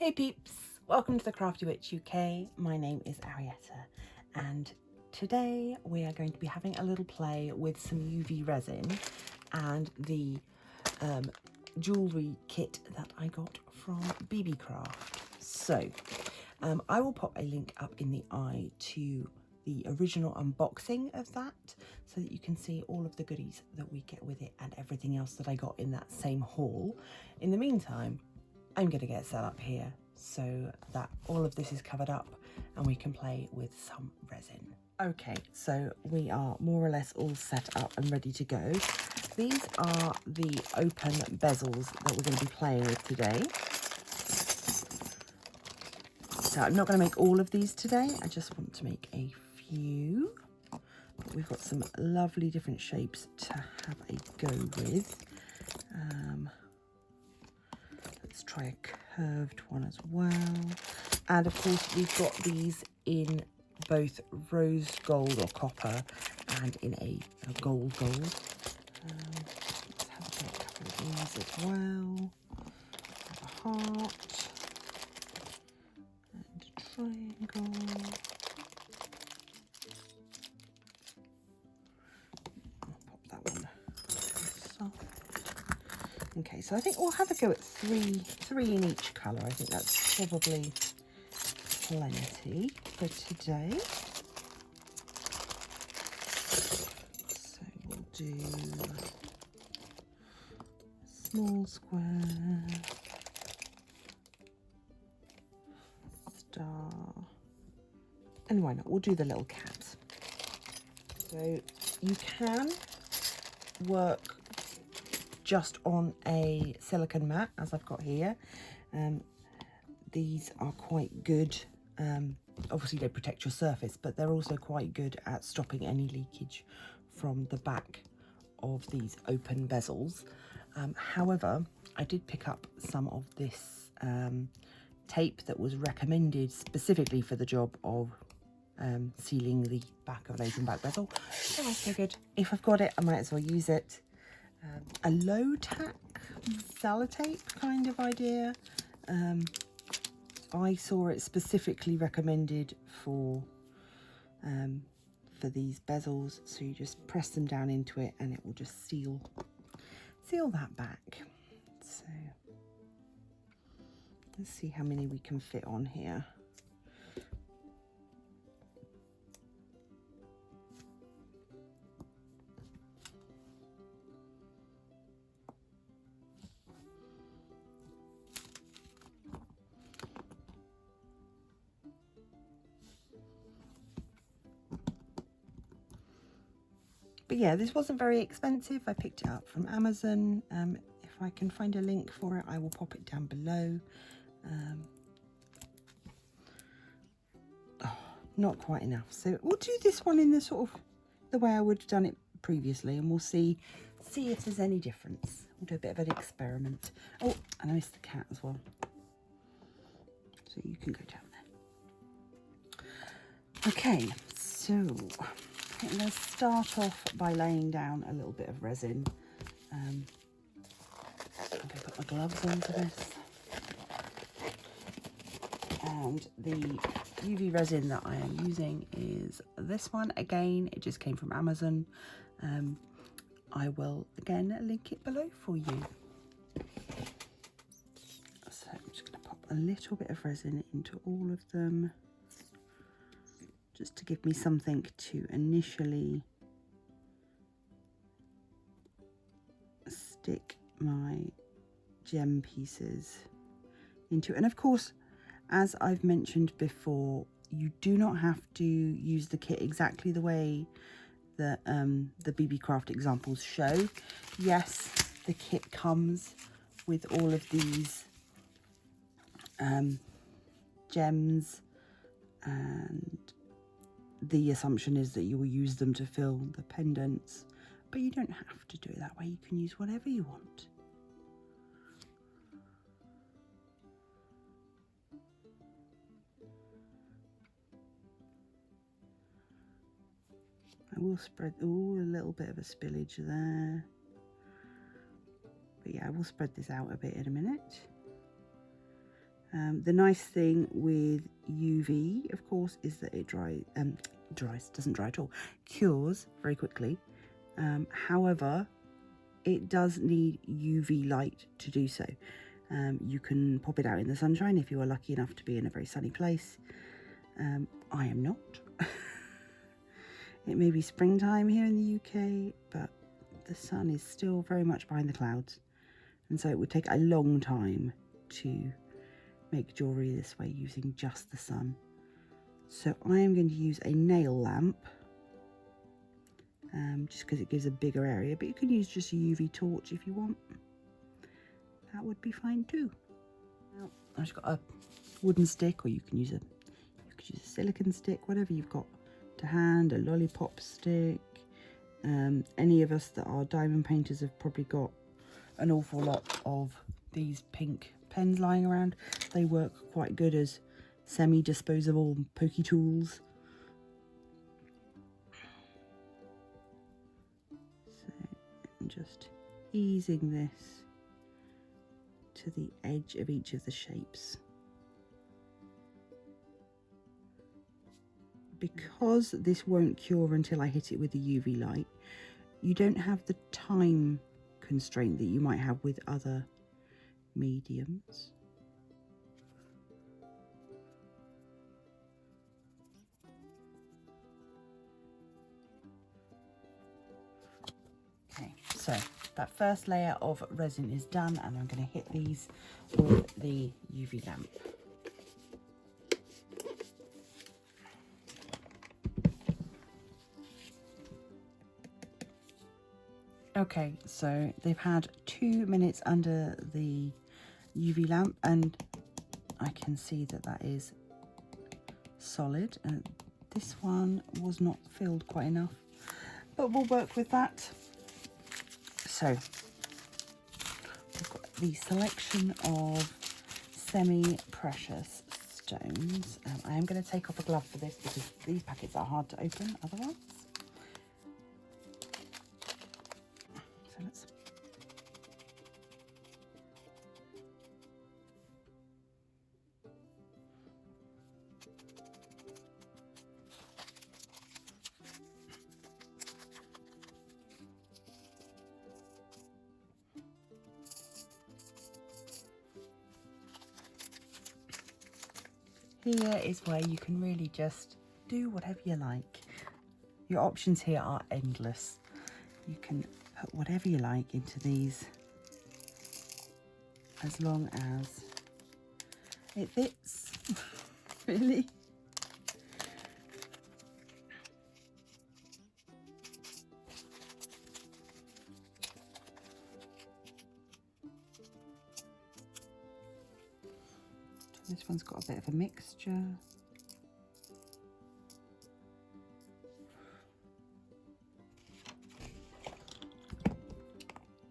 Hey peeps, welcome to the Crafty Witch UK. My name is Arietta and today we are going to be having a little play with some UV resin and the jewellery kit that I got from BeeBeeCraft. So I will pop a link up in the eye to the original unboxing of that so that you can see all of the goodies that we get with it and everything else that I got in that same haul. In the meantime, I'm going to get set up here so that all of this is covered up and we can play with some resin. Okay, so we are more or less all set up and ready to go. These are the open bezels that we're going to be playing with today. So I'm not going to make all of these today, I just want to make a few. But we've got some lovely different shapes to have a go with. Let's try a curved one as well. And of course we've got these in both rose gold or copper and in a gold. Let's have a couple of these as well. Have a heart and a triangle. I'll pop that one soft. Okay, so I think we'll have a go at three in each colour. I think that's probably plenty for today. So we'll do a small square, star, and why not? We'll do the little cat. So you can work just on a silicone mat, as I've got here. These are quite good. Obviously they protect your surface, but they're also quite good at stopping any leakage from the back of these open bezels. However, I did pick up some of this tape that was recommended specifically for the job of sealing the back of an open back bezel. So I figured if I've got it, I might as well use it. A low tack sellotape kind of idea. I saw it specifically recommended for these bezels, so you just press them down into it and it will just seal that back. So let's see how many we can fit on here. But yeah, this wasn't very expensive. I picked it up from Amazon. If I can find a link for it, I will pop it down below. Not quite enough. So we'll do this one in the sort of the way I would have done it previously, and we'll see if there's any difference. We'll do a bit of an experiment. Oh, and I missed the cat as well. So you can go down there. Okay, so I'm going to start off by laying down a little bit of resin. I'm going to put my gloves on for this. And the UV resin that I am using is this one. Again, it just came from Amazon. I will again link it below for you. So I'm just going to pop a little bit of resin into all of them, just to give me something to initially stick my gem pieces into. And of course, as I've mentioned before, you do not have to use the kit exactly the way that the BeeBeeCraft examples show. Yes, the kit comes with all of these gems, and the assumption is that you will use them to fill the pendants, but you don't have to do it that way. You can use whatever you want. I will spread, a little bit of a spillage there. But yeah, I will spread this out a bit in a minute. The nice thing with UV, of course, is that it doesn't dry at all, cures very quickly. However, it does need UV light to do so. You can pop it out in the sunshine if you are lucky enough to be in a very sunny place. I am not. It may be springtime here in the UK, but the sun is still very much behind the clouds, and so it would take a long time to make jewellery this way using just the sun. So I am going to use a nail lamp, just because it gives a bigger area, but you can use just a UV torch if you want. That would be fine too. Now, I've just got a wooden stick, or you could use a silicone stick, whatever you've got to hand, a lollipop stick. Any of us that are diamond painters have probably got an awful lot of these pink pens lying around. They work quite good as semi-disposable pokey tools. So I'm just easing this to the edge of each of the shapes. Because this won't cure until I hit it with the UV light, you don't have the time constraint that you might have with other mediums. Okay, so that first layer of resin is done, and I'm going to hit these with the UV lamp. Okay, so they've had 2 minutes under the UV lamp, and I can see that that is solid. This one was not filled quite enough, but we'll work with that. So we've got the selection of semi-precious stones. I am going to take off a glove for this because these packets are hard to open otherwise. So let's here is where you can really just do whatever you like. Your options here are endless. You can put whatever you like into these as long as it fits. Really. This one's got a bit of a mixture.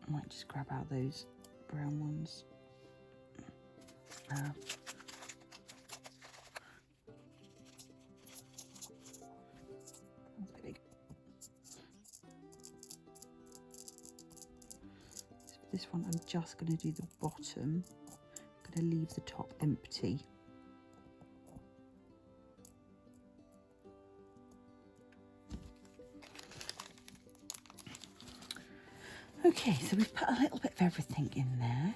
I might just grab out those brown ones. This one I'm just going to do the bottom. I'm going to leave the top empty. Okay, so we've put a little bit of everything in there.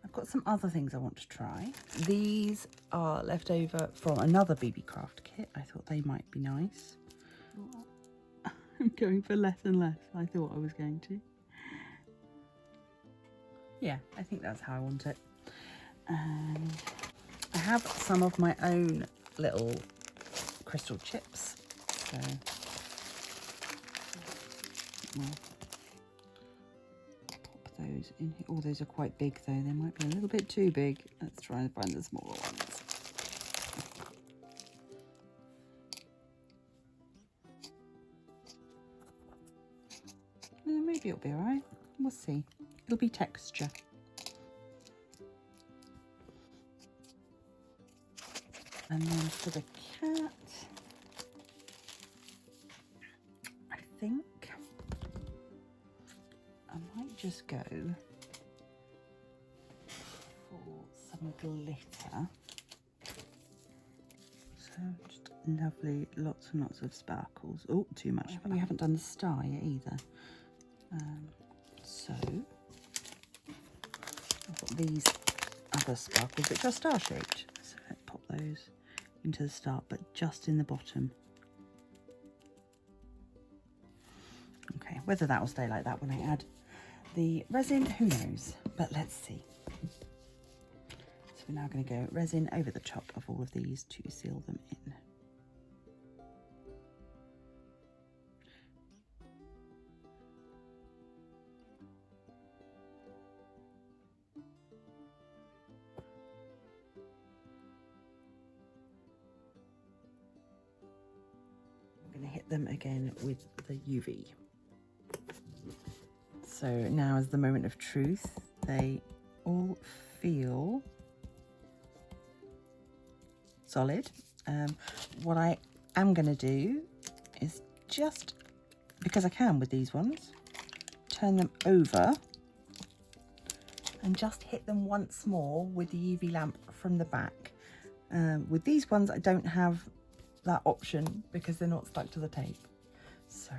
I've got some other things I want to try. These are left over from another BeeBeeCraft kit. I thought they might be nice. I'm going for less and less. I thought I was going to. Yeah, I think that's how I want it. And I have some of my own little crystal chips. So well, pop those in here. Oh, those are quite big though. They might be a little bit too big. Let's try and find the smaller ones. Yeah, maybe it'll be all right. We'll see. It'll be texture. And then for the cat, I think I might just go some glitter. So just lovely, lots and lots of sparkles. Oh, too much. But we haven't done the star yet either. So I've got these other sparkles which are star shaped. So let's pop those into the star, but just in the bottom. Okay, whether that will stay like that when I add the resin, who knows? But let's see. So we're now going to go resin over the top of all of these to seal them in. I'm going to hit them again with the UV. So now is the moment of truth. They all feel solid. What I am going to do is just, because I can with these ones, turn them over and just hit them once more with the UV lamp from the back. With these ones I don't have that option because they're not stuck to the tape. So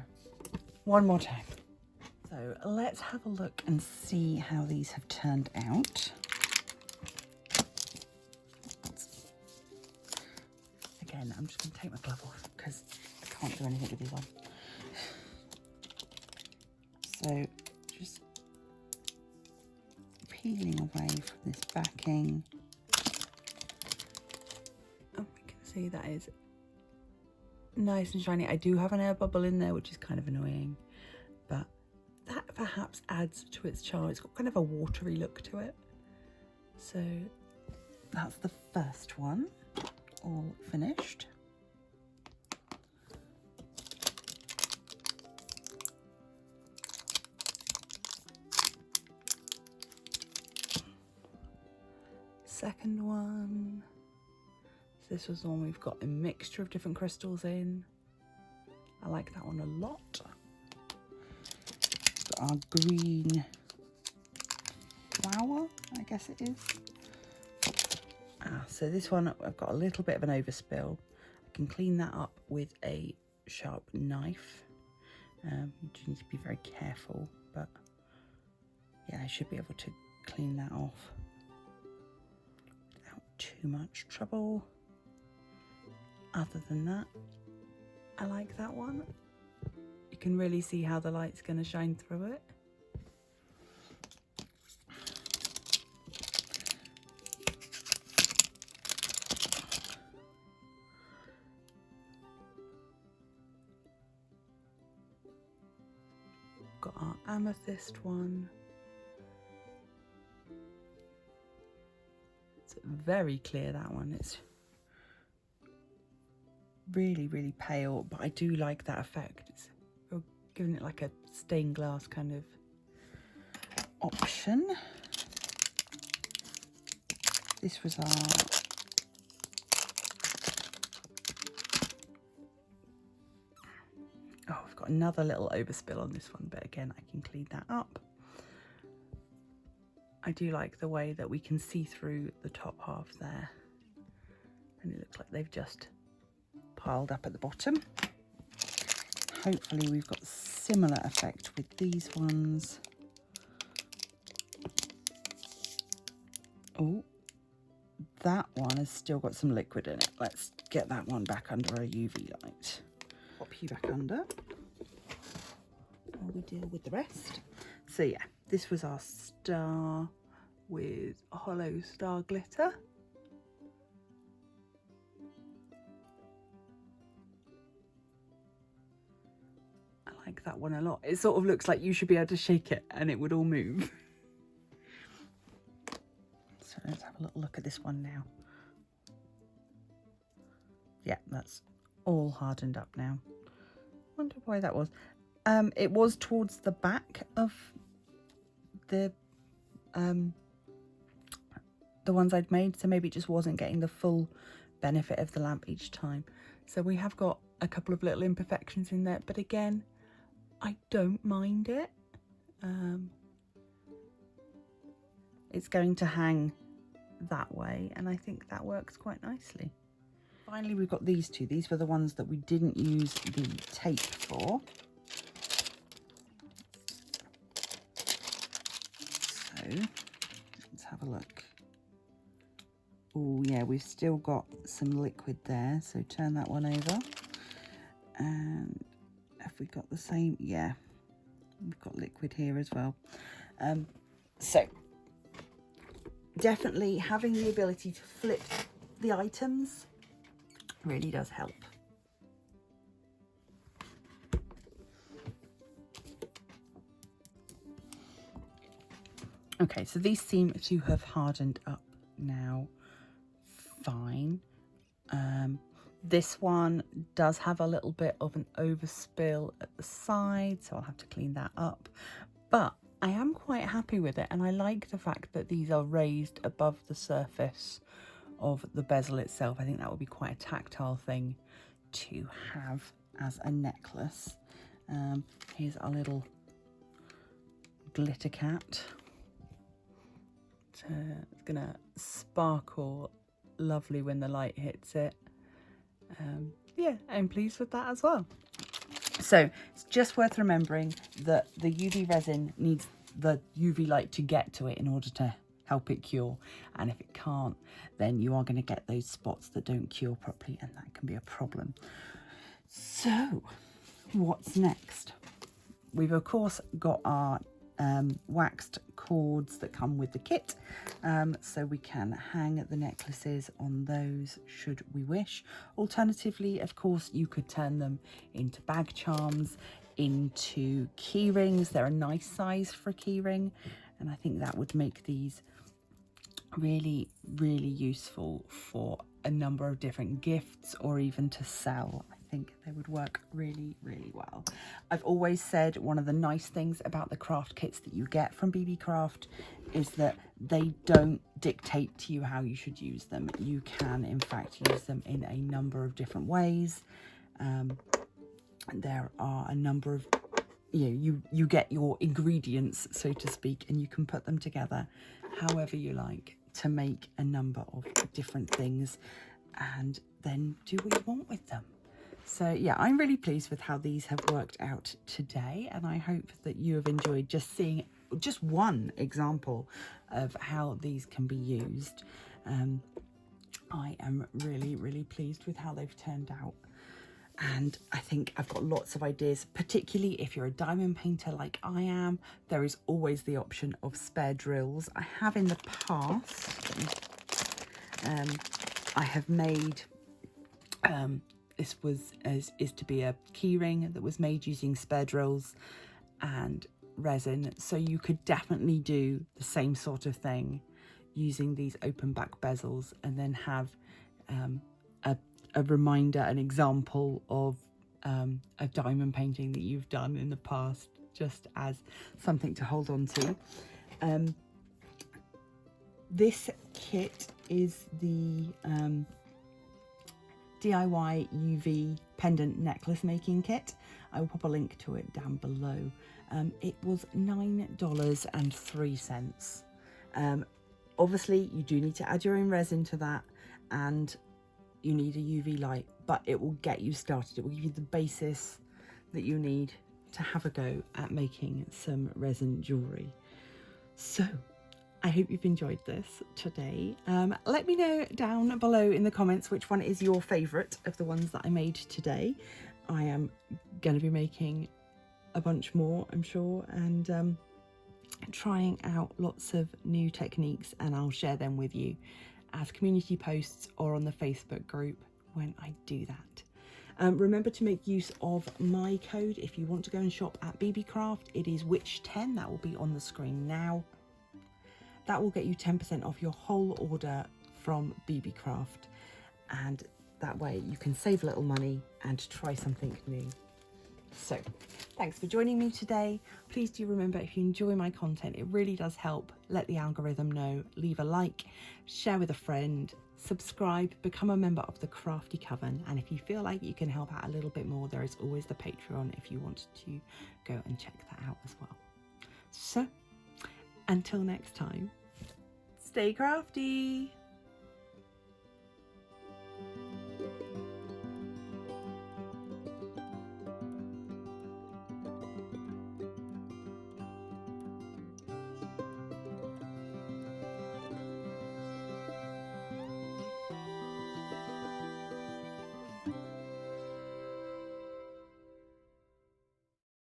one more time. So let's have a look and see how these have turned out. Again, I'm just going to take my glove off because I can't do anything with these on. So just peeling away from this backing. Oh, we can see that is nice and shiny. I do have an air bubble in there, which is kind of annoying, but that perhaps adds to its charm. It's got kind of a watery look to it. So that's the first one, all finished. Second one. So this was the one we've got a mixture of different crystals in. I like that one a lot. Got our green flower, I guess it is. So this one I've got a little bit of an overspill. I can clean that up with a sharp knife. You do need to be very careful, but yeah, I should be able to clean that off without too much trouble. Other than that, I like that one. You can really see how the light's going to shine through it. Got our amethyst one. It's very clear, that one. It's really, really pale, but I do like that effect. It's giving it like a stained glass kind of option. This was our I've got another little overspill on this one, but again, I can clean that up. I do like the way that we can see through the top half there, and it looks like they've just piled up at the bottom. Hopefully we've got similar effect with these ones. Oh, that one has still got some liquid in it. Let's get that one back under a UV light. Pop you back under while we deal with the rest. So yeah, this was our star with hollow star glitter. I like that one a lot. It sort of looks like you should be able to shake it and it would all move. So let's have a little look at this one now. Yeah, that's all hardened up now. Wonder why that was. It was towards the back of the ones I'd made, so maybe it just wasn't getting the full benefit of the lamp each time. So we have got a couple of little imperfections in there, but again, I don't mind it. It's going to hang that way, and I think that works quite nicely. Finally, we've got these two. These were the ones that we didn't use the tape for. So let's have a look. Oh yeah, we've still got some liquid there, so turn that one over. And have we got the same? Yeah, we've got liquid here as well. So definitely having the ability to flip the items really does help. Okay, so these seem to have hardened up now fine. This one does have a little bit of an overspill at the side, so I'll have to clean that up. But I am quite happy with it, and I like the fact that these are raised above the surface of the bezel itself. I think that would be quite a tactile thing to have as a necklace. Here's our little glitter cat. It's gonna sparkle lovely when the light hits it. Yeah, I'm pleased with that as well. So it's just worth remembering that the UV resin needs the UV light to get to it in order to help it cure, and if it can't, then you are going to get those spots that don't cure properly, and that can be a problem. So what's next? We've of course got our waxed cords that come with the kit, so we can hang the necklaces on those should we wish. Alternatively, of course, you could turn them into bag charms, into key rings. They're a nice size for a key ring, and I think that would make these really useful for a number of different gifts, or even to sell. I think they would work really well. I've always said one of the nice things about the craft kits that you get from BeeBeeCraft is that they don't dictate to you how you should use them. You can in fact use them in a number of different ways. There are a number of, you get your ingredients, so to speak, and you can put them together however you like to make a number of different things, and then do what you want with them. So yeah, I'm really pleased with how these have worked out today, and I hope that you have enjoyed just seeing just one example of how these can be used. I am really pleased with how they've turned out, and I think I've got lots of ideas, particularly if you're a diamond painter like I am. There is always the option of spare drills. I have in the past, I have made, this is to be a key ring that was made using spare drills and resin, so you could definitely do the same sort of thing using these open back bezels, and then have a reminder, an example of a diamond painting that you've done in the past, just as something to hold on to. This kit is the DIY UV pendant necklace making kit. I will pop a link to it down below. It was $9.03. Obviously you do need to add your own resin to that, and you need a UV light, but it will get you started. It will give you the basis that you need to have a go at making some resin jewellery. So I hope you've enjoyed this today. Let me know down below in the comments which one is your favourite of the ones that I made today. I am going to be making a bunch more, I'm sure, and trying out lots of new techniques, and I'll share them with you as community posts or on the Facebook group when I do that. Remember to make use of my code if you want to go and shop at BeeBeeCraft. It is Witch10, that will be on the screen now. That will get you 10% off your whole order from BeeBeeCraft, and that way you can save a little money and try something new. So thanks for joining me today. Please do remember, if you enjoy my content, it really does help. Let the algorithm know. Leave a like, share with a friend, subscribe, become a member of the Crafty Coven, and if you feel like you can help out a little bit more, there is always the Patreon if you want to go and check that out as well. So until next time, Stay crafty!